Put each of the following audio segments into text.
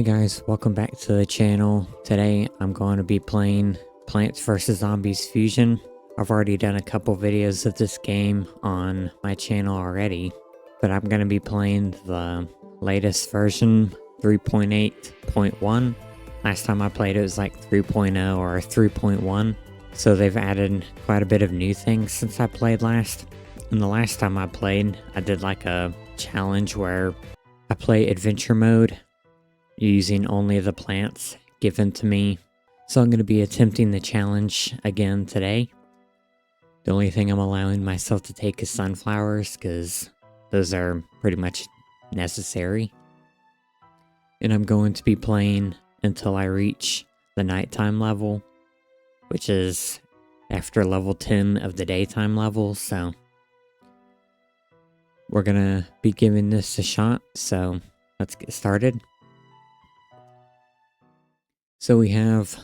Hey guys, welcome back to the channel. Today I'm going to be playing Plants vs. Zombies Fusion. I've already done a couple videos of this game on my channel already, but I'm going to be playing the latest version, 3.8.1. Last time I played it was like 3.0 or 3.1, so they've added quite a bit of new things since I played last. And the last time I played, I did like a challenge where I play adventure mode using only the plants given to me. So I'm going to be attempting the challenge again today. The only thing I'm allowing myself to take is sunflowers because those are pretty much necessary. And I'm going to be playing until I reach the nighttime level, which is after level 10 of the daytime level. So we're going to be giving this a shot. So let's get started. So we have,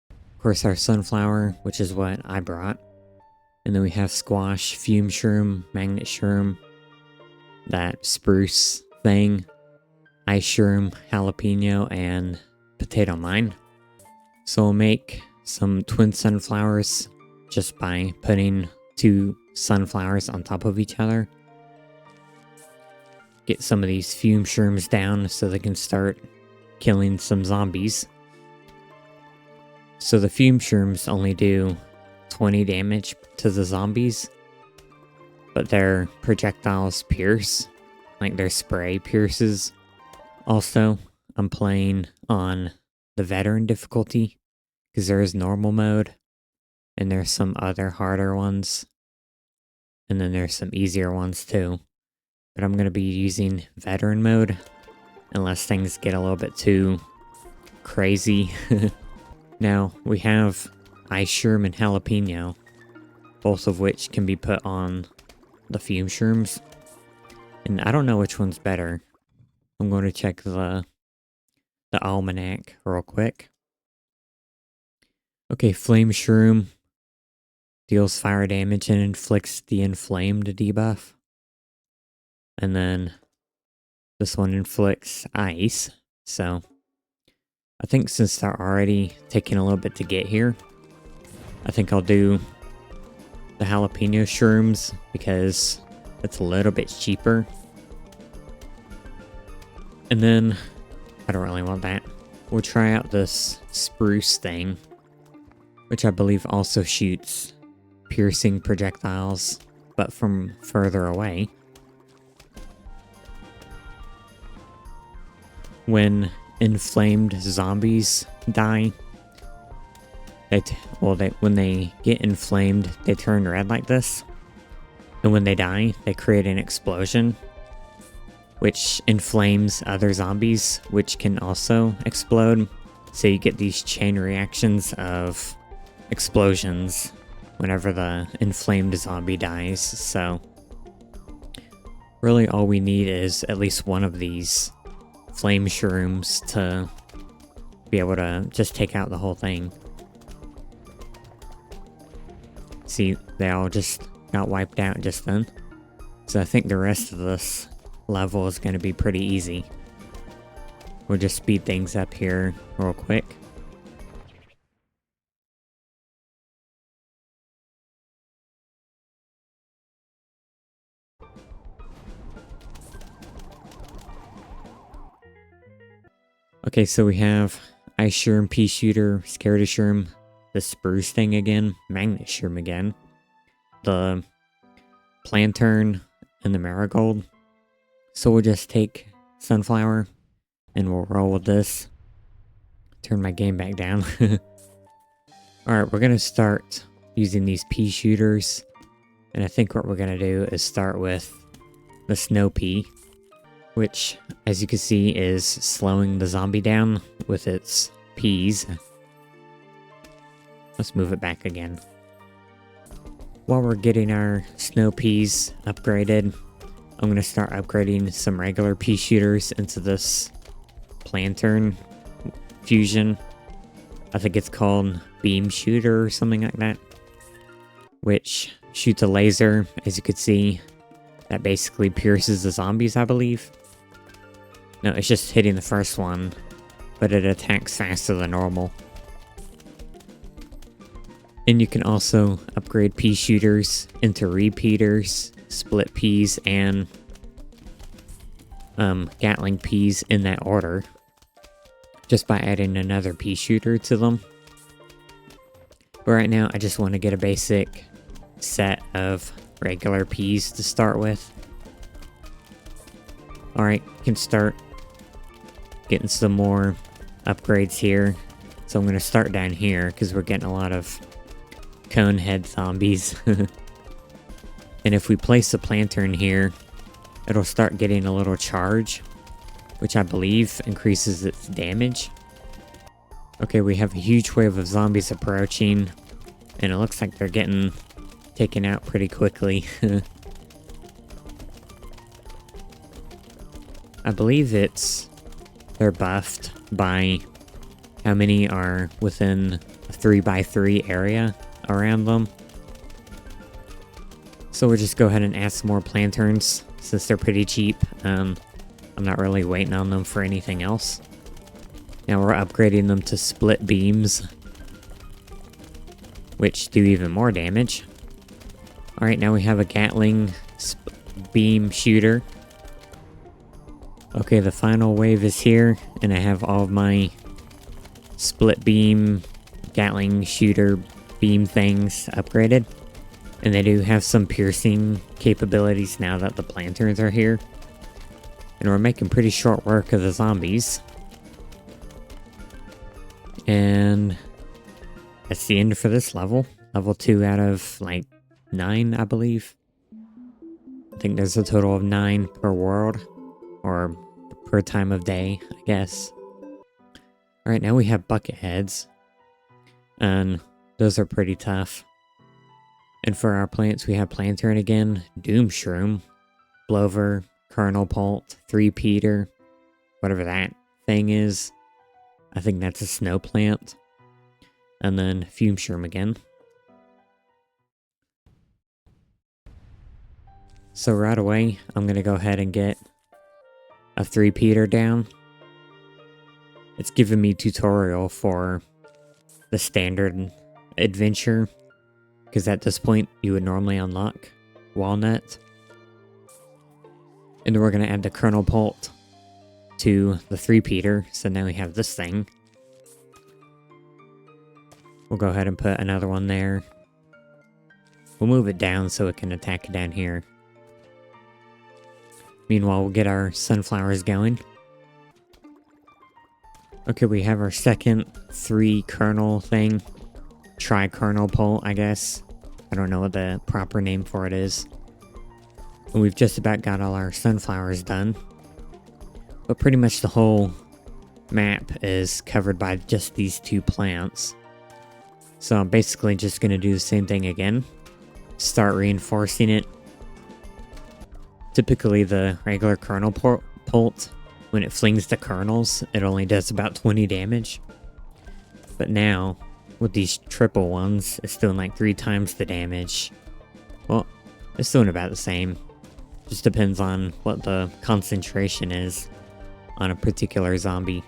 of course, our sunflower, which is what I brought. And then we have squash, fume shroom, magnet shroom, that spruce thing, ice shroom, jalapeno, and potato mine. So we'll make some twin sunflowers just by putting two sunflowers on top of each other. Get some of these fume shrooms down so they can start killing some zombies. So the fume shrooms only do 20 damage to the zombies, but their projectiles pierce, like their spray pierces. Also, I'm playing on the veteran difficulty because there is normal mode and there's some other harder ones, and then there's some easier ones too. But I'm going to be using veteran mode unless things get a little bit too crazy. Now, we have ice shroom and jalapeno, both of which can be put on the fume shrooms. And I don't know which one's better. I'm going to check the almanac real quick. Okay, flame shroom deals fire damage and inflicts the inflamed debuff. And then this one inflicts ice, so I think since they're already taking a little bit to get here, I think I'll do the jalapeno shrooms because it's a little bit cheaper. And then, I don't really want that. We'll try out this spruce thing, which I believe also shoots piercing projectiles, but from further away. When inflamed zombies die, when they get inflamed, they turn red like this, and when they die, they create an explosion, which inflames other zombies, which can also explode. So you get these chain reactions of explosions whenever the inflamed zombie dies. So really all we need is at least one of these flame shrooms to be able to just take out the whole thing. See, they all just got wiped out just then. So I think the rest of this level is going to be pretty easy. We'll just speed things up here real quick. Okay, so we have ice shroom, pea shooter, scaredy shroom, the spruce thing again, magnet shroom again, the plantain, and the marigold. So we'll just take sunflower and we'll roll with this. Turn my game back down. Alright, we're going to start using these pea shooters. And I think what we're going to do is start with the snow pea, which, as you can see, is slowing the zombie down with its peas. Let's move it back again. While we're getting our snow peas upgraded, I'm going to start upgrading some regular pea shooters into this plantain fusion. I think it's called beam shooter or something like that, which shoots a laser, as you can see, that basically pierces the zombies, I believe. No, it's just hitting the first one but it attacks faster than normal. And you can also upgrade pea shooters into repeaters, split peas, and Gatling peas in that order, just by adding another pea shooter to them. But right now, I just want to get a basic set of regular peas to start with. Alright, can start getting some more upgrades here. So I'm going to start down here because we're getting a lot of cone head zombies. And if we place a planter in here, it'll start getting a little charge, which I believe increases its damage. Okay, we have a huge wave of zombies approaching, and it looks like they're getting taken out pretty quickly. I believe they're buffed by how many are within a 3x3 area around them. So we'll just go ahead and add some more planterns since they're pretty cheap. I'm not really waiting on them for anything else. Now we're upgrading them to split beams, which do even more damage. Alright, now we have a Gatling beam shooter. Okay, the final wave is here, and I have all of my split beam Gatling shooter beam things upgraded. And they do have some piercing capabilities now that the planterns are here. And we're making pretty short work of the zombies. And that's the end for this level. Level 2 out of like 9, I believe. I think there's a total of 9 per world. Or per time of day, I guess. Alright, now we have bucket heads. And those are pretty tough. And for our plants, we have Planturn again, Doom Shroom, Blover, Kernel Pult, 3-peater, whatever that thing is. I think that's a snow plant. And then Fume Shroom again. So right away, I'm going to go ahead and get a 3-peater down. It's giving me tutorial for the standard adventure, because at this point you would normally unlock Walnut. And then we're going to add the Kernel Pult to the 3-peater, so now we have this thing. We'll go ahead and put another one there. We'll move it down so it can attack down here. Meanwhile, we'll get our sunflowers going. Okay, we have our second 3-kernel thing. Tri-kernel pult, I guess. I don't know what the proper name for it is. And we've just about got all our sunflowers done. But pretty much the whole map is covered by just these 2 plants. So I'm basically just going to do the same thing again. Start reinforcing it. Typically the regular kernel pult, when it flings the kernels, it only does about 20 damage. But now, with these triple ones, it's doing like 3 times the damage. Well, it's doing about the same. Just depends on what the concentration is on a particular zombie.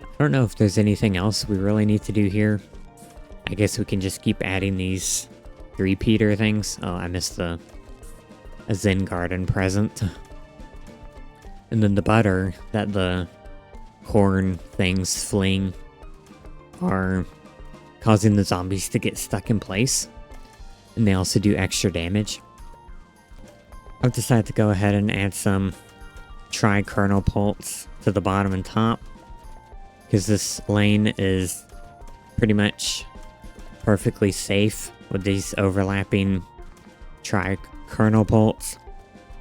I don't know if there's anything else we really need to do here. I guess we can just keep adding these 3-peater things. Oh, I missed a Zen Garden present. And then the butter that the corn things fling are causing the zombies to get stuck in place. And they also do extra damage. I've decided to go ahead and add some tri-kernel pults to the bottom and top, because this lane is pretty much perfectly safe with these overlapping tri-kernel pults.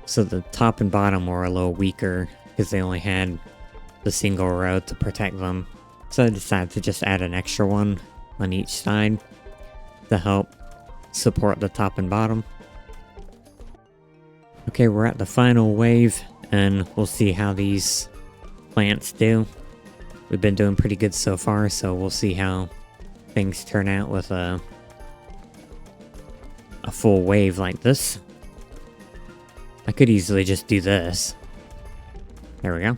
So the top and bottom were a little weaker because they only had the single row to protect them. So I decided to just add an extra one on each side to help support the top and bottom. Okay, we're at the final wave, and we'll see how these plants do. We've been doing pretty good so far, so we'll see how things turn out with a full wave like this. I could easily just do this. There we go.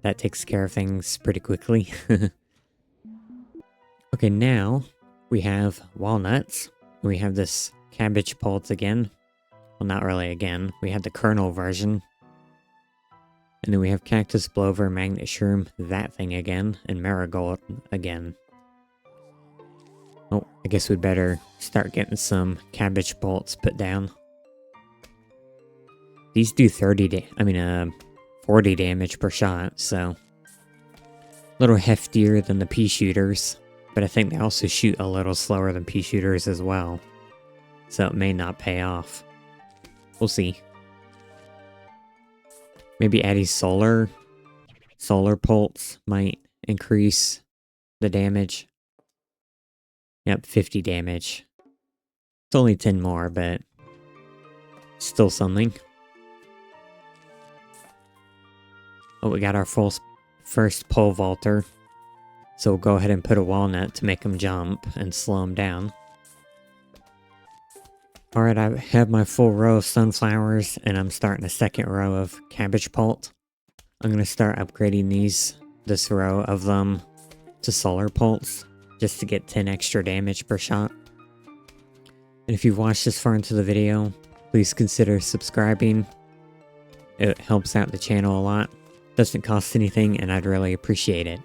that takes care of things pretty quickly. Okay, now we have walnuts. We have this cabbage pulse again. Well, not really again. We have the kernel version. And then we have cactus, blover, magnet shroom, that thing again, and marigold again. Oh, I guess we'd better start getting some cabbage bolts put down. These do 40 damage per shot, so a little heftier than the pea shooters, but I think they also shoot a little slower than pea shooters as well, so it may not pay off. We'll see. Maybe adding solar pulse might increase the damage. Yep, 50 damage. It's only 10 more, but still something. Oh, we got our first pole vaulter. So we'll go ahead and put a walnut to make him jump and slow him down. Alright, I have my full row of sunflowers, and I'm starting a second row of cabbage pult. I'm going to start upgrading this row of them to solar pulse, just to get 10 extra damage per shot. And if you've watched this far into the video, please consider subscribing. It helps out the channel a lot. Doesn't cost anything, and I'd really appreciate it.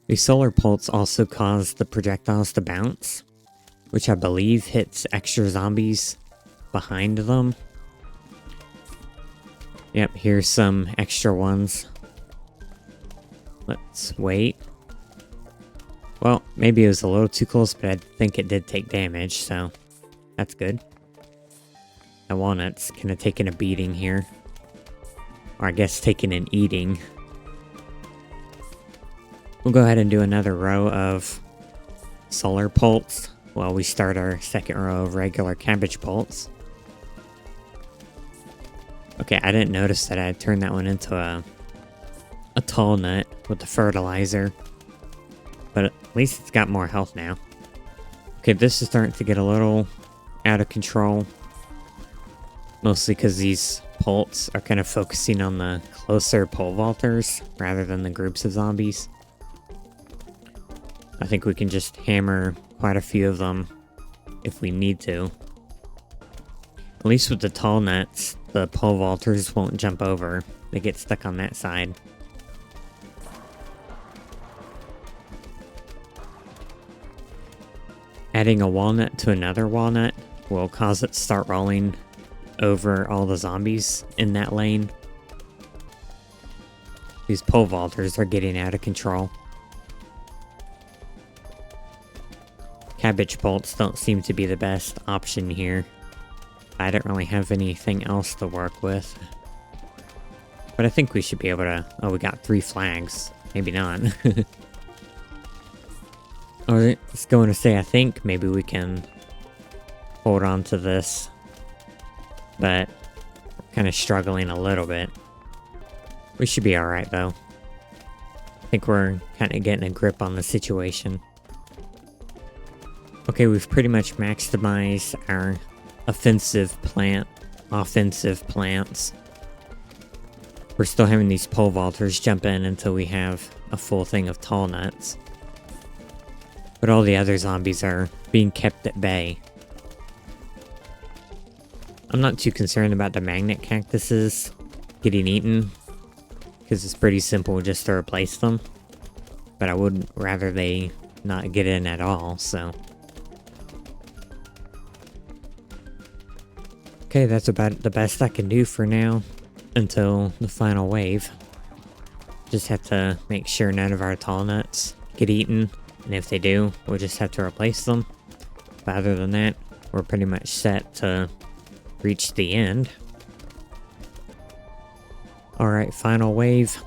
The solar pulse also cause the projectiles to bounce, which I believe hits extra zombies behind them. Yep, here's some extra ones. Let's wait. Well, maybe it was a little too close, but I think it did take damage, so that's good. That walnut's kind of taking a beating here. Or I guess taking an eating. We'll go ahead and do another row of solar pulse while we start our second row of regular cabbage pulse. Okay, I didn't notice that I had turned that one into a tall nut with the fertilizer. But at least it's got more health now. Okay, this is starting to get a little out of control. Mostly because these pults are kind of focusing on the closer pole vaulters rather than the groups of zombies. I think we can just hammer quite a few of them if we need to. At least with the tall nuts, the pole vaulters won't jump over. They get stuck on that side. Adding a walnut to another walnut will cause it to start rolling over all the zombies in that lane. These pole vaulters are getting out of control. Cabbage bolts don't seem to be the best option here. I don't really have anything else to work with. But I think we should be able to... Oh, we got 3 flags. Maybe not. I was going to say, I think maybe we can hold on to this. But we're kind of struggling a little bit. We should be alright, though. I think we're kind of getting a grip on the situation. Okay, we've pretty much maximized our offensive plants. We're still having these pole vaulters jump in until we have a full thing of tall nuts. But all the other zombies are being kept at bay. I'm not too concerned about the magnet cactuses getting eaten, because it's pretty simple just to replace them. But I would rather they not get in at all, so... Okay, that's about the best I can do for now, until the final wave. Just have to make sure none of our tall nuts get eaten, and if they do, we'll just have to replace them. But other than that, we're pretty much set to reach the end. Alright, final wave.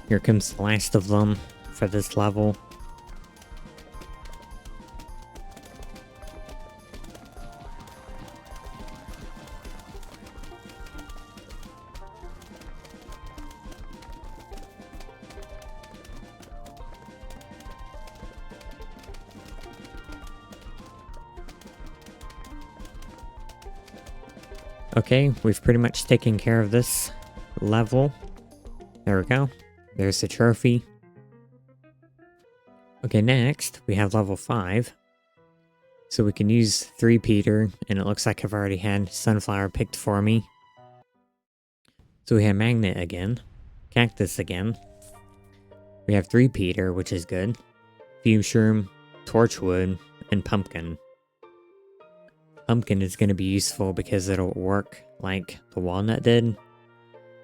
Here comes the last of them for this level. Okay, we've pretty much taken care of this level. There we go. There's the trophy. Okay, next we have level 5. So we can use 3 Peter, and it looks like I've already had Sunflower picked for me. So we have Magnet again, Cactus again. We have 3 Peter, which is good. Fume Shroom, Torchwood, and Pumpkin. Pumpkin is going to be useful because it'll work like the walnut did,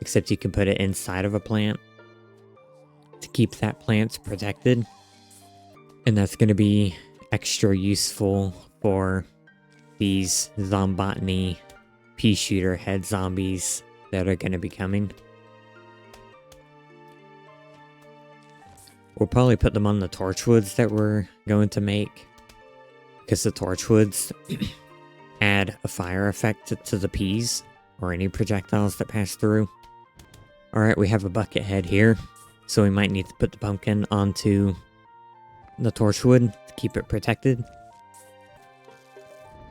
except you can put it inside of a plant to keep that plant protected. And that's going to be extra useful for these Zombotany pea shooter head zombies that are going to be coming. We'll probably put them on the Torchwoods that we're going to make, because the Torchwoods add a fire effect to the peas or any projectiles that pass through. Alright, we have a bucket head here, so we might need to put the pumpkin onto the Torchwood to keep it protected.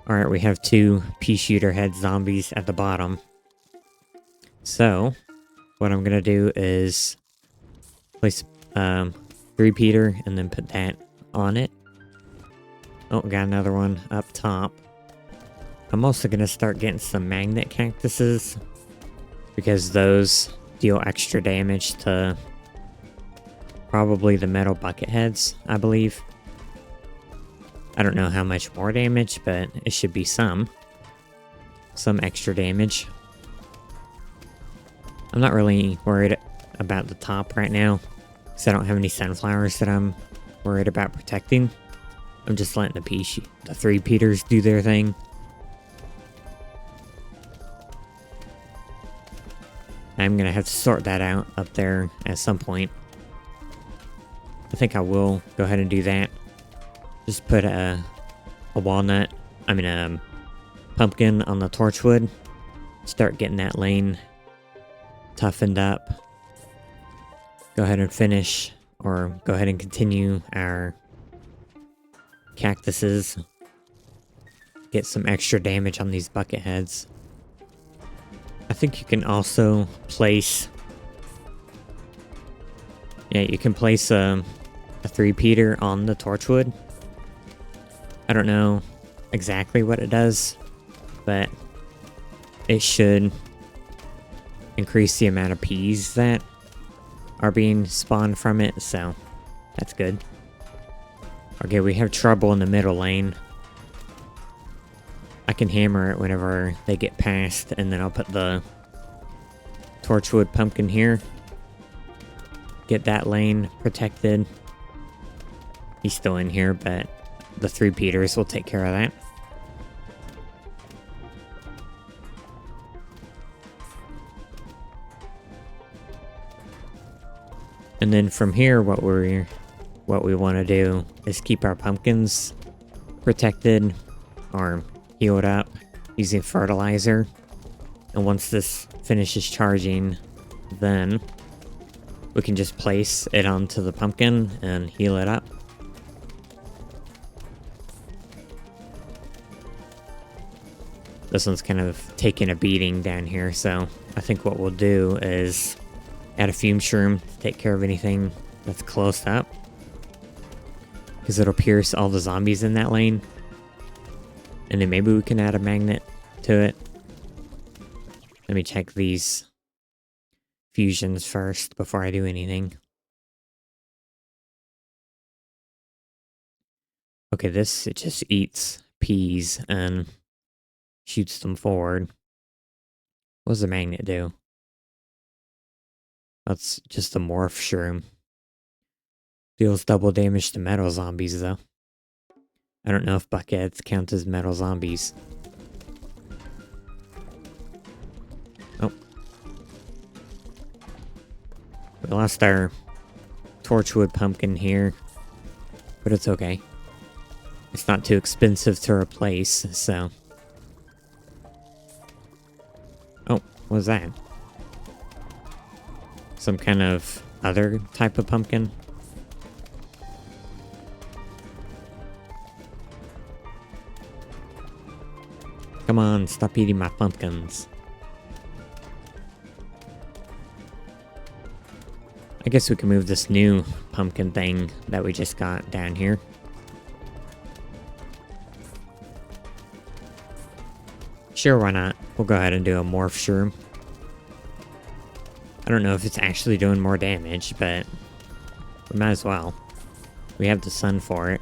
Alright, we have 2 pea shooter head zombies at the bottom. So, what I'm gonna do is place 3 Peter and then put that on it. Oh, got another one up top. I'm also gonna start getting some magnet cactuses, because those deal extra damage to probably the metal bucket heads, I believe. I don't know how much more damage, but it should be some extra damage. I'm not really worried about the top right now, because I don't have any sunflowers that I'm worried about protecting. I'm just letting the 3 Peters do their thing. I'm gonna have to sort that out up there at some point. I think I will go ahead and do that. Just put a pumpkin on the Torchwood. Start getting that lane toughened up. Go ahead and finish, or go ahead and continue our cactuses. Get some extra damage on these bucket heads. I think you can also place... Yeah, you can place a 3 Peter on the Torchwood. I don't know exactly what it does, but it should increase the amount of peas that are being spawned from it, so that's good. Okay, we have trouble in the middle lane. I can hammer it whenever they get past, and then I'll put the Torchwood pumpkin here. Get that lane protected. He's still in here, but the 3 Peters will take care of that. And then from here, what we want to do is keep our pumpkins protected or healed up using fertilizer. And once this finishes charging, then we can just place it onto the pumpkin and heal it up. This one's kind of taking a beating down here, so I think what we'll do is add a fume shroom to take care of anything that's close up, because it'll pierce all the zombies in that lane. And then maybe we can add a magnet to it. Let me check these fusions first before I do anything. Okay, it just eats peas and shoots them forward. What does the magnet do? That's just a morph shroom. Deals double damage to metal zombies, though. I don't know if buckets count as metal zombies. Oh. We lost our Torchwood pumpkin here, but it's okay. It's not too expensive to replace, so... Oh, what was that? Some kind of other type of pumpkin? Come on, stop eating my pumpkins. I guess we can move this new pumpkin thing that we just got down here. Sure, why not? We'll go ahead and do a morph shroom. I don't know if it's actually doing more damage, but we might as well. We have the sun for it.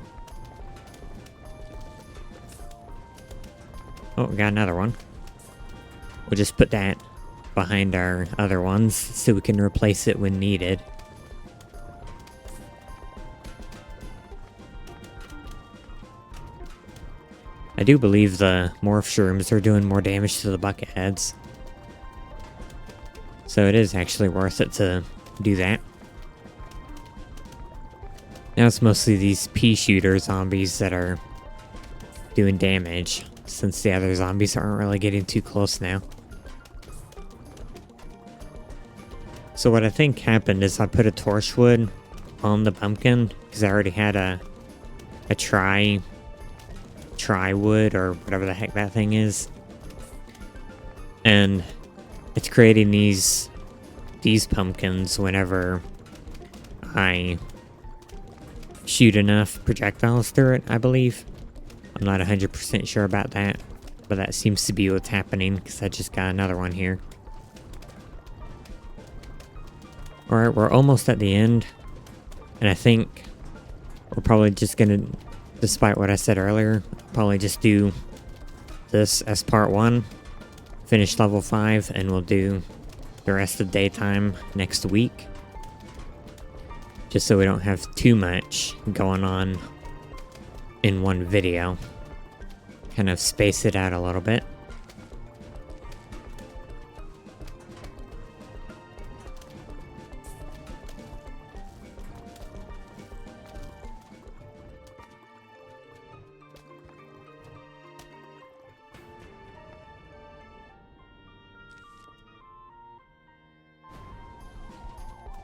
Oh, we got another one. We'll just put that behind our other ones so we can replace it when needed. I do believe the morph shrooms are doing more damage to the bucket heads. So it is actually worth it to do that. Now it's mostly these pea shooter zombies that are doing damage, since the other zombies aren't really getting too close now. So what I think happened is I put a torchwood on the pumpkin, because I already had a tri-wood, or whatever the heck that thing is. And it's creating these pumpkins whenever I shoot enough projectiles through it, I believe. I'm not 100% sure about that, but that seems to be what's happening, because I just got another one here. Alright, we're almost at the end, and I think we're probably just gonna, despite what I said earlier, probably just do this as part 1, finish level 5, and we'll do the rest of daytime next week. Just so we don't have too much going on in one video. Kind of space it out a little bit.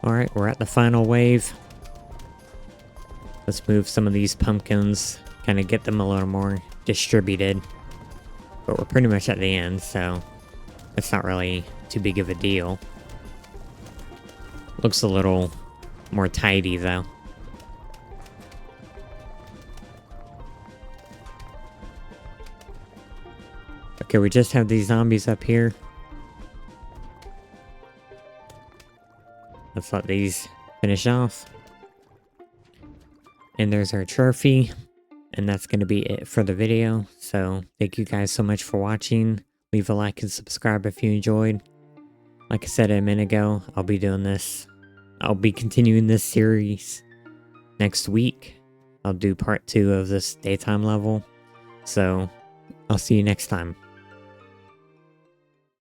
Alright, we're at the final wave. Let's move some of these pumpkins, kind of get them a little more distributed. But we're pretty much at the end, so it's not really too big of a deal. Looks a little more tidy though. Okay, we just have these zombies up here. Let's let these finish off. And there's our trophy. And that's going to be it for the video. So thank you guys so much for watching. Leave a like and subscribe if you enjoyed. Like I said a minute ago, I'll be doing this. I'll be continuing this series next week. I'll do part 2 of this daytime level. So I'll see you next time.